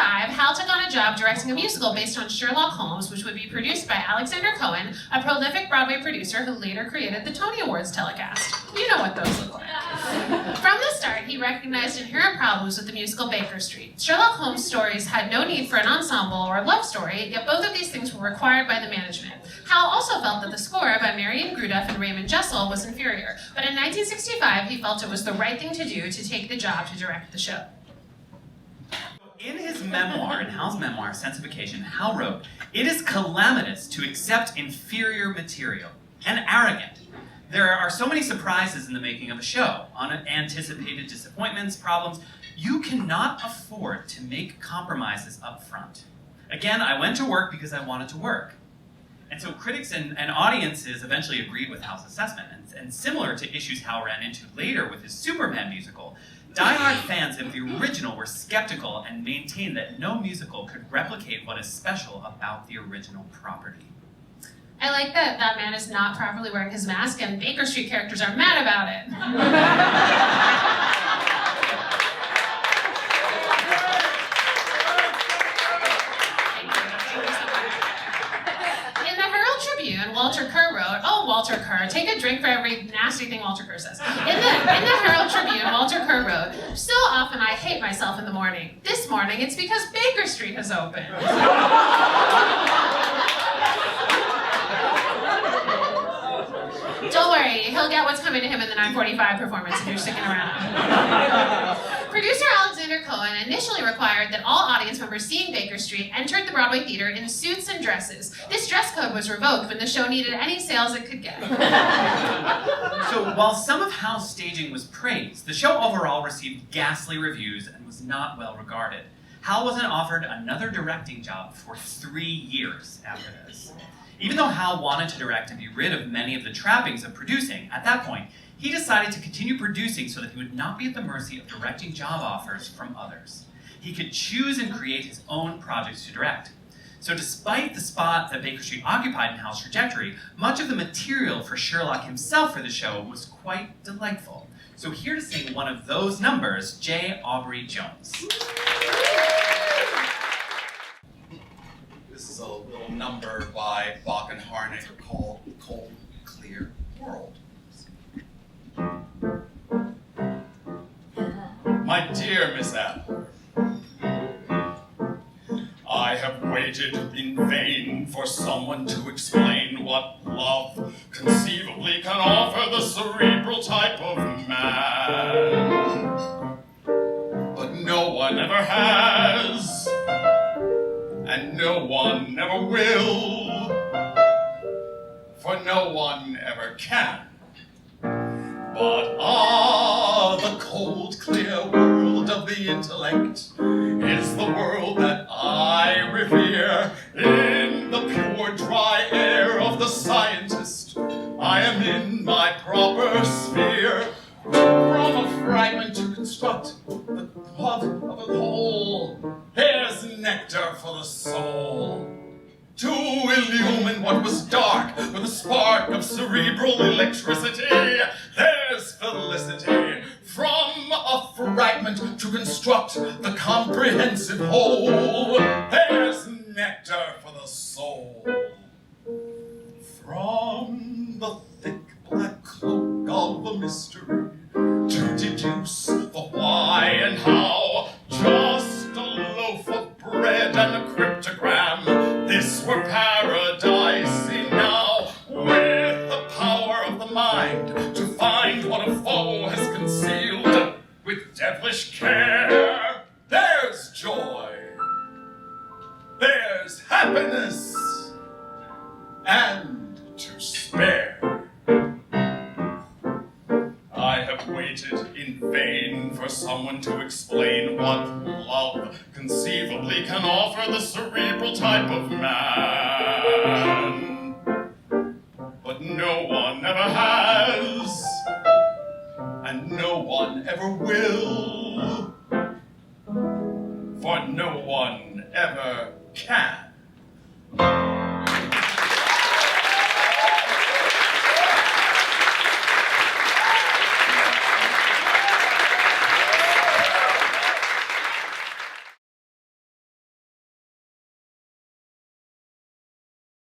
Hal took on a job directing a musical based on Sherlock Holmes, which would be produced by Alexander Cohen, a prolific Broadway producer who later created the Tony Awards telecast. You know what those look like. From the start, he recognized inherent problems with the musical Baker Street. Sherlock Holmes stories had no need for an ensemble or a love story, yet both of these things were required by the management. Hal also felt that the score by Marion Gruduff and Raymond Jessel was inferior, but in 1965 he felt it was the right thing to do to take the job to direct the show. In his memoir, in Hal's memoir, Sensification, Hal wrote, "It is calamitous to accept inferior material, and arrogant. There are so many surprises in the making of a show, unanticipated disappointments, problems. You cannot afford to make compromises up front. Again, I went to work because I wanted to work." And so critics and audiences eventually agreed with Hal's assessment. And similar to issues Hal ran into later with his Superman musical, diehard fans of the original were skeptical and maintained that no musical could replicate what is special about the original property. I like that that man is not properly wearing his mask and Baker Street characters are mad about it. Walter Kerr wrote, oh, Walter Kerr, take a drink for every nasty thing Walter Kerr says. In the Herald Tribune, Walter Kerr wrote, still often I hate myself in the morning. This morning it's because Baker Street has opened. Don't worry, he'll get what's coming to him in the 9:45 performance if you're sticking around. Producer Alexander Cohen initially required that all audience members seeing Baker Street entered the Broadway theater in suits and dresses. This dress code was revoked when the show needed any sales it could get. So while some of Hal's staging was praised, the show overall received ghastly reviews and was not well regarded. Hal wasn't offered another directing job for 3 years after this. Even though Hal wanted to direct and be rid of many of the trappings of producing, at that point, he decided to continue producing so that he would not be at the mercy of directing job offers from others. He could choose and create his own projects to direct. So despite the spot that Baker Street occupied in Hal's trajectory, much of the material for Sherlock himself for the show was quite delightful. So here to sing one of those numbers, J. Aubrey Jones. This is a little number by Bach and Harnacker called Cold, Clear World. My dear Miss Apple, I have waited in vain for someone to explain what love conceivably can offer the cerebral type of man. But no one ever has, and no one ever will, for no one ever can. But the cold, clear world of the intellect is the world that I revere. In the pure, dry air of the scientist, I am in my proper sphere. From a fragment to construct the plot of a whole, here's nectar for the soul. To illumine what was dark with a spark of cerebral electricity, there's felicity. From a fragment to construct the comprehensive whole, there's nectar for the soul. From the thick black cloak of the mystery, to deduce the why and how, just a loaf of bread and a cryptogram, this were paradise enow. With the power of the mind to find what a foe has concealed, with devilish care, there's joy, there's happiness, and to spare. I have waited in vain for someone to explain what love conceivably can offer the cerebral type of man. But no one ever has, and no one ever will, for no one ever can.